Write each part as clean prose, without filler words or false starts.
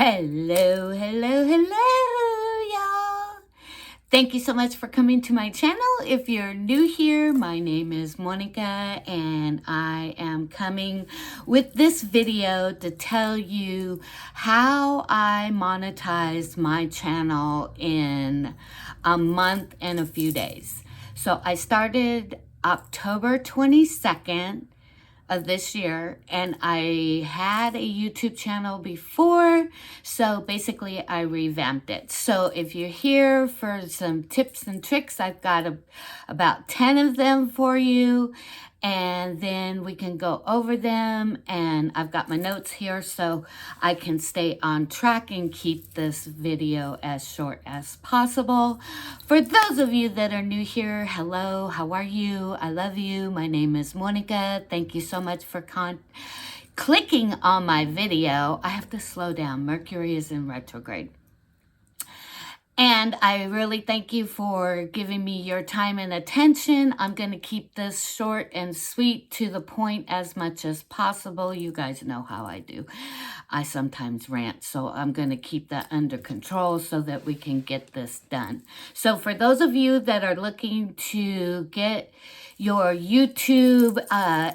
Hello, hello, hello, y'all. Thank you so much for coming to my channel. If you're new here, my name is Monica and I am coming with this video to tell you how I monetized my channel in a month and a few days. So I started October 22nd of this year, and I had a YouTube channel before, so basically I revamped it. So if you're here for some tips and tricks, I've got about 10 of them for you, and then we can go over them, and I've got my notes here so I can stay on track and keep this video as short as possible. For those of you that are new here, hello, how are you? I love you. My name is Monica. Thank you so much for clicking on my video. I have to slow down. Mercury is in retrograde. And I really thank you for giving me your time and attention. I'm going to keep this short and sweet, to the point as much as possible. You guys know how I do. I sometimes rant, so I'm going to keep that under control so that we can get this done. So for those of you that are looking to get your YouTube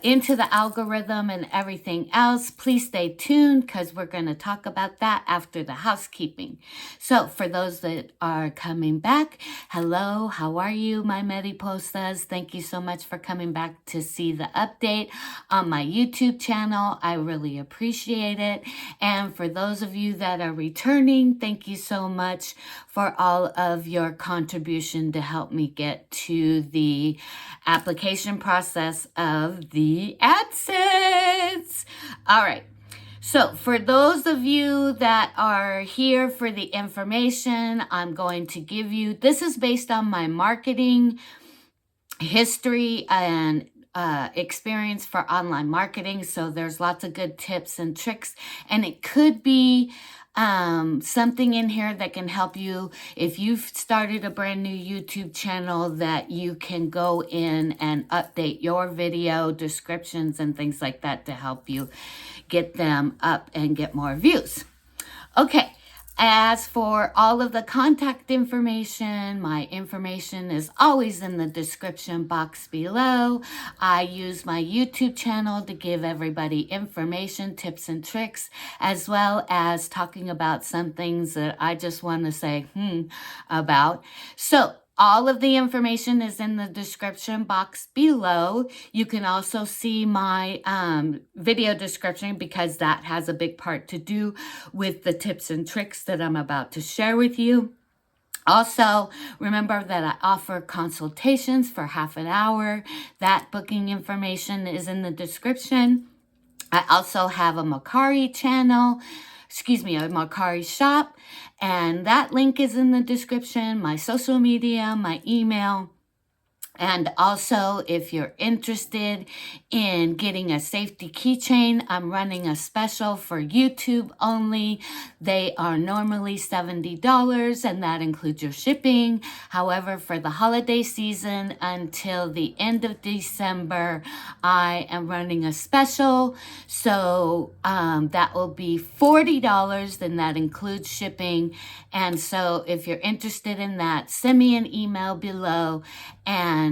into the algorithm and everything else, please stay tuned because we're going to talk about that after the housekeeping. So for those that are coming back, hello, how are you, my Medipostas? Thank you so much for coming back to see the update on my YouTube channel. I really appreciate it. And for those of you that are returning, thank you so much for all of your contribution to help me get to the application process of the AdSense. All right. So for those of you that are here for the information I'm going to give you, this is based on my marketing history and experience for online marketing. So there's lots of good tips and tricks, and it could be something in here that can help you if you've started a brand new YouTube channel, that you can go in and update your video descriptions and things like that to help you get them up and get more views. Okay. As for all of the contact information, my information is always in the description box below. I use my YouTube channel to give everybody information, tips, and tricks, as well as talking about some things that I just want to say about. So all of the information is in the description box below. You can also see my video description because that has a big part to do with the tips and tricks that I'm about to share with you. Also, remember that I offer consultations for half an hour. That booking information is in the description. I also have a Mercari channel. A Mercari shop, and that link is in the description, my social media, my email. And also, if you're interested in getting a safety keychain, I'm running a special for YouTube only. They are normally $70, and that includes your shipping. However, for the holiday season until the end of December, I am running a special. So that will be $40, and that includes shipping. And so if you're interested in that, send me an email below, and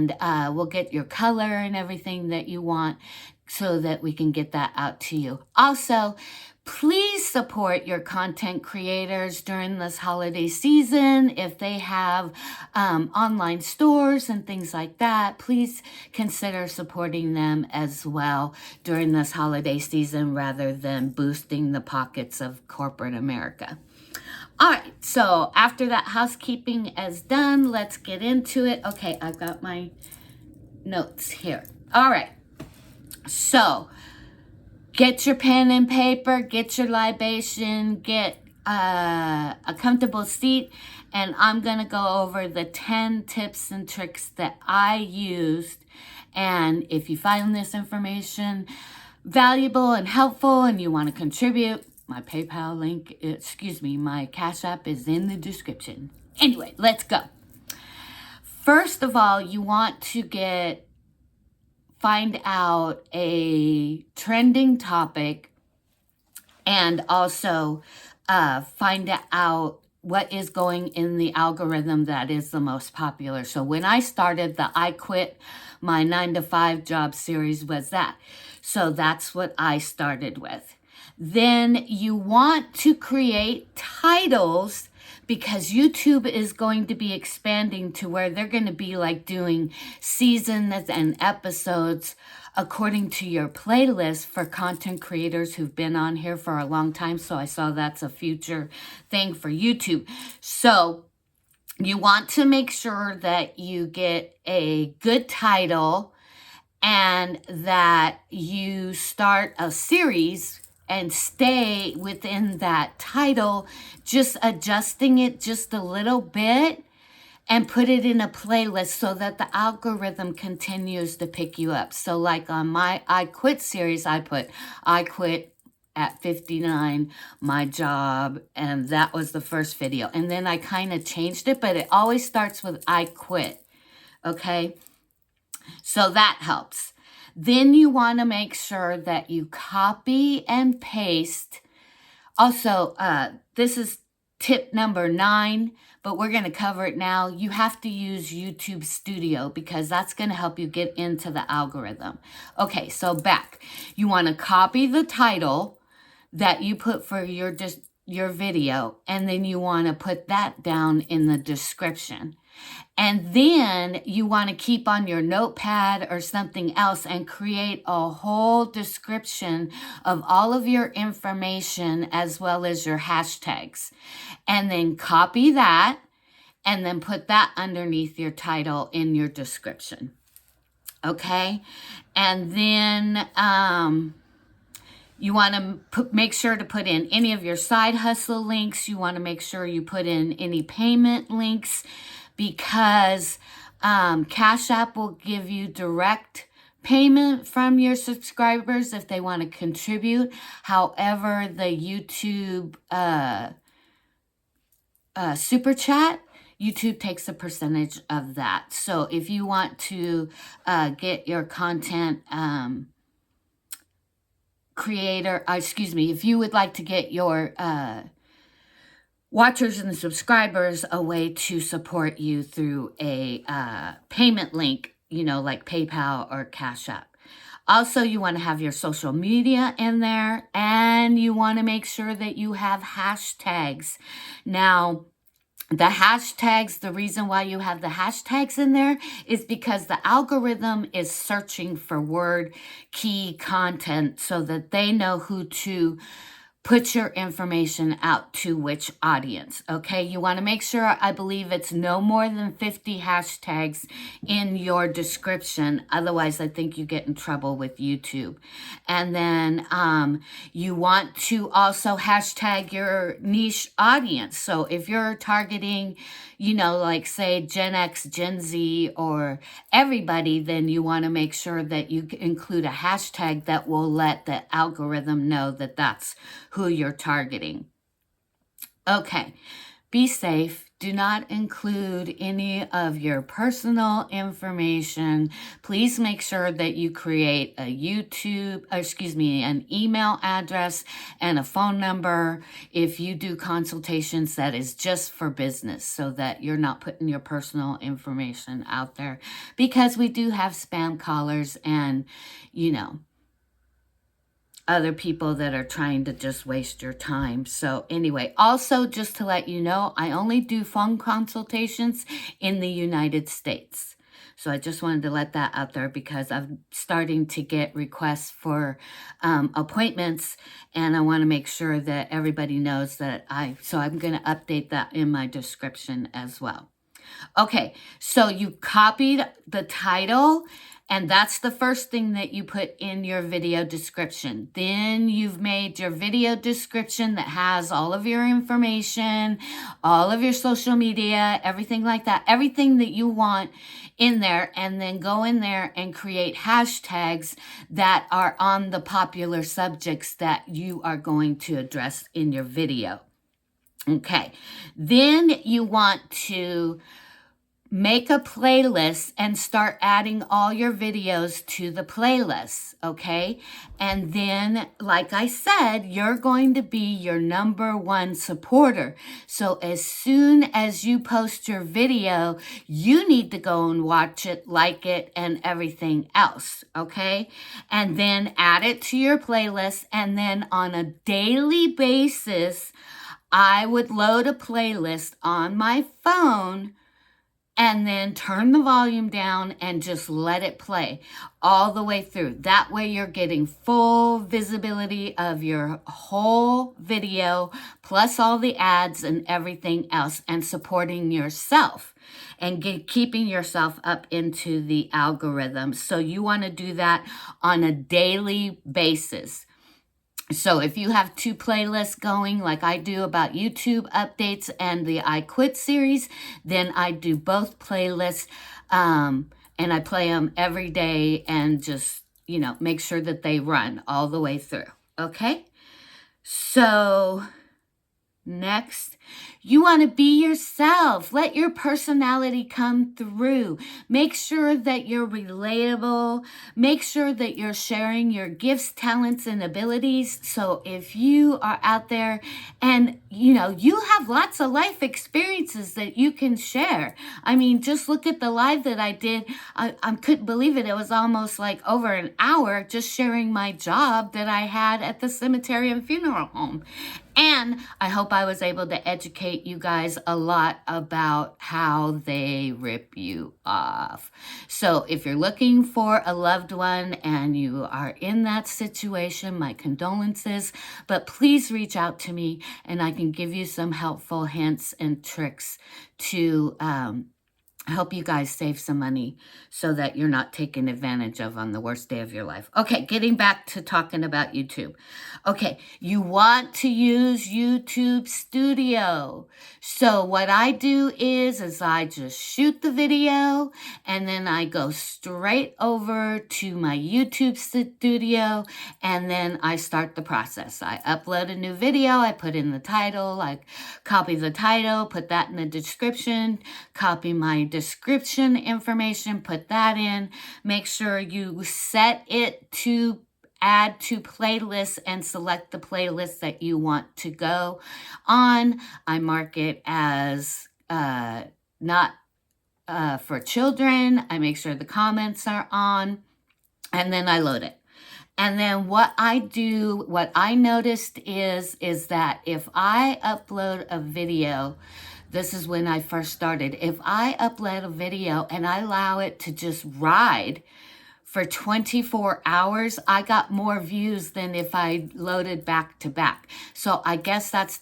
we'll get your color and everything that you want so that we can get that out to you. Also, please support your content creators during this holiday season. If they have online stores and things like that, please consider supporting them as well during this holiday season rather than boosting the pockets of corporate America. All right, so after that housekeeping is done, let's get into it. Okay, I've got my notes here. All right, so get your pen and paper, get your libation, get a comfortable seat, and I'm going to go over the 10 tips and tricks that I used. And if you find this information valuable and helpful and you want to contribute, my PayPal link, my Cash App is in the description. Anyway, let's go. First of all, you want to find out a trending topic and also find out what is going in the algorithm that is the most popular. So when I started the I Quit My 9-to-5 Job series was that. So that's what I started with. Then you want to create titles because YouTube is going to be expanding to where they're going to be like doing seasons and episodes according to your playlist for content creators who've been on here for a long time. So I saw that's a future thing for YouTube. So you want to make sure that you get a good title and that you start a series and stay within that title, just adjusting it just a little bit and put it in a playlist so that the algorithm continues to pick you up. So like on my I Quit series, I put I quit at 59, my job, and that was the first video. And then I kind of changed it, but it always starts with I quit, okay? So that helps. Then you want to make sure that you copy and paste. Also, this is tip number 9, but we're going to cover it now. You have to use YouTube Studio because that's going to help you get into the algorithm. Okay, so back. You want to copy the title that you put for your video, and then you want to put that down in the description. And then you want to keep on your notepad or something else and create a whole description of all of your information as well as your hashtags. And then copy that and then put that underneath your title in your description. Okay? And then you want to make sure to put in any of your side hustle links. You want to make sure you put in any payment links, because Cash App will give you direct payment from your subscribers if they want to contribute. However, the YouTube Super Chat, YouTube takes a percentage of that. So if you want to get your content if you would like to get your watchers and subscribers a way to support you through a payment link, like PayPal or Cash App. Also, you want to have your social media in there, and you want to make sure that you have hashtags. Now, the hashtags, the reason why you have the hashtags in there is because the algorithm is searching for word key content so that they know who to put your information out to which audience, okay? You want to make sure, I believe it's no more than 50 hashtags in your description. Otherwise, I think you get in trouble with YouTube. And then you want to also hashtag your niche audience. So if you're targeting, like say Gen X, Gen Z, or everybody, then you want to make sure that you include a hashtag that will let the algorithm know that that's who you're targeting. Okay, be safe. Do not include any of your personal information. Please make sure that you create an email address and a phone number if you do consultations that is just for business, so that you're not putting your personal information out there, because we do have spam callers and, other people that are trying to just waste your time. So anyway, also just to let you know, I only do phone consultations in the United States. So I just wanted to let that out there because I'm starting to get requests for appointments, and I want to make sure that everybody knows that so I'm going to update that in my description as well. Okay, so you copied the title, and that's the first thing that you put in your video description. Then you've made your video description that has all of your information, all of your social media, everything like that, everything that you want in there, and then go in there and create hashtags that are on the popular subjects that you are going to address in your video. Okay, then you want to make a playlist and start adding all your videos to the playlist, okay? And then, like I said, you're going to be your #1 supporter. So as soon as you post your video, you need to go and watch it, like it, and everything else, okay? And then add it to your playlist. And then on a daily basis, I would load a playlist on my phone and then turn the volume down and just let it play all the way through. That way you're getting full visibility of your whole video, plus all the ads and everything else, and supporting yourself and keeping yourself up into the algorithm. So you want to do that on a daily basis. So if you have 2 playlists going, like I do about YouTube updates and the I Quit series, then I do both playlists, and I play them every day and just, make sure that they run all the way through. Okay? So next, you want to be yourself. Let your personality come through. Make sure that you're relatable. Make sure that you're sharing your gifts, talents, and abilities. So if you are out there and, you have lots of life experiences that you can share. I mean, just look at the live that I did. I couldn't believe it. It was almost like over an hour just sharing my job that I had at the cemetery and funeral home. And I hope I was able to educate you guys a lot about how they rip you off. So if you're looking for a loved one and you are in that situation, my condolences, but please reach out to me and I can give you some helpful hints and tricks to help you guys save some money so that you're not taken advantage of on the worst day of your life. Okay, getting back to talking about YouTube. Okay, you want to use YouTube Studio. So what I do is I just shoot the video and then I go straight over to my YouTube Studio and then I start the process. I upload a new video, I put in the title, I copy the title, put that in the description, copy my description information, put that in. Make sure you set it to add to playlists and select the playlist that you want to go on. I mark it as not for children. I make sure the comments are on, and then I load it. And then what I noticed is that if I upload a video, this is when I first started. If I upload a video and I allow it to just ride for 24 hours, I got more views than if I loaded back to back. So I guess that's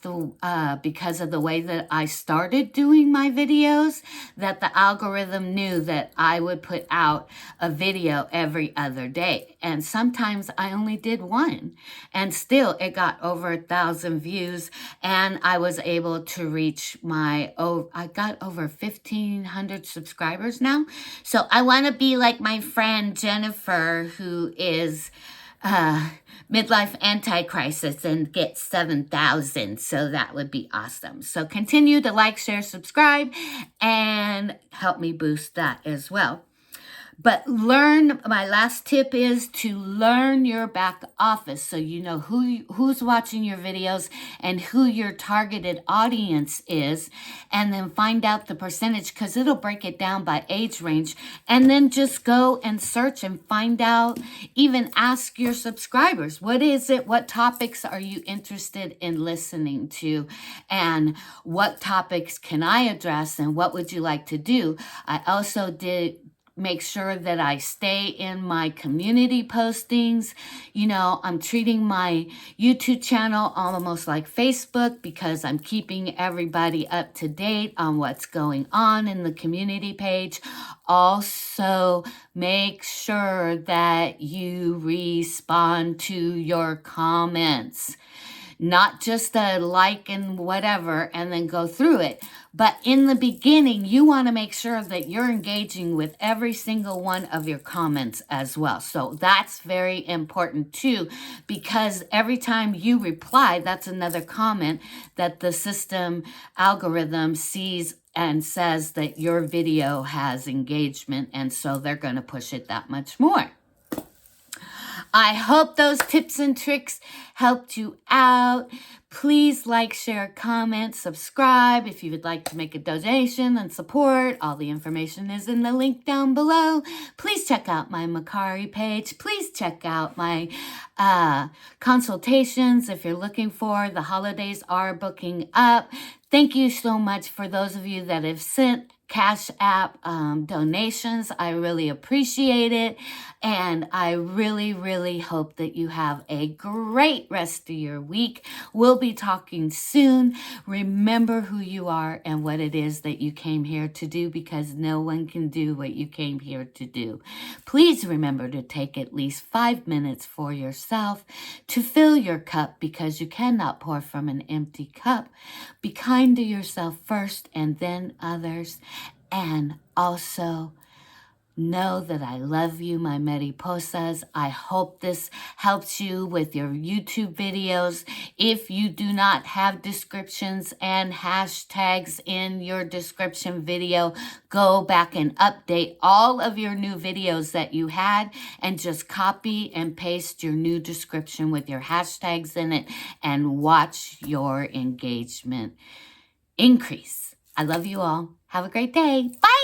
because of the way that I started doing my videos, that the algorithm knew that I would put out a video every other day. And sometimes I only did one. And still it got over 1,000 views. And I was able to reach I got over 1,500 subscribers now. So I want to be like my friend Jennifer, who is midlife anti-crisis, and get 7,000. So that would be awesome. So continue to like, share, subscribe, and help me boost that as well. But my last tip is to learn your back office so you know who's watching your videos and who your targeted audience is, and then find out the percentage, because it'll break it down by age range, and then just go and search and find out, even ask your subscribers, what is it, what topics are you interested in listening to, and what topics can I address, and what would you like to do. I also did make sure that I stay in my community postings. I'm treating my YouTube channel almost like Facebook, because I'm keeping everybody up to date on what's going on in the community page. Also, make sure that you respond to your comments. Not just a like and whatever and then go through it. But in the beginning, you want to make sure that you're engaging with every single one of your comments as well. So that's very important too, because every time you reply, that's another comment that the system algorithm sees and says that your video has engagement, and so they're going to push it that much more. I hope those tips and tricks helped you out. Please like, share, comment, subscribe. If you would like to make a donation and support, all the information is in the link down below. Please check out my Mercari page. Please check out my consultations if you're looking for. The holidays are booking up. Thank you so much for those of you that have sent Cash App donations. I really appreciate it. And I really, really hope that you have a great rest of your week. We'll be talking soon. Remember who you are and what it is that you came here to do, because no one can do what you came here to do. Please remember to take at least 5 minutes for yourself to fill your cup, because you cannot pour from an empty cup. Be kind to yourself first and then others. And also, know that I love you, my mariposas. I hope this helps you with your YouTube videos. If you do not have descriptions and hashtags in your description video, go back and update all of your new videos that you had and just copy and paste your new description with your hashtags in it and watch your engagement increase. I love you all. Have a great day. Bye.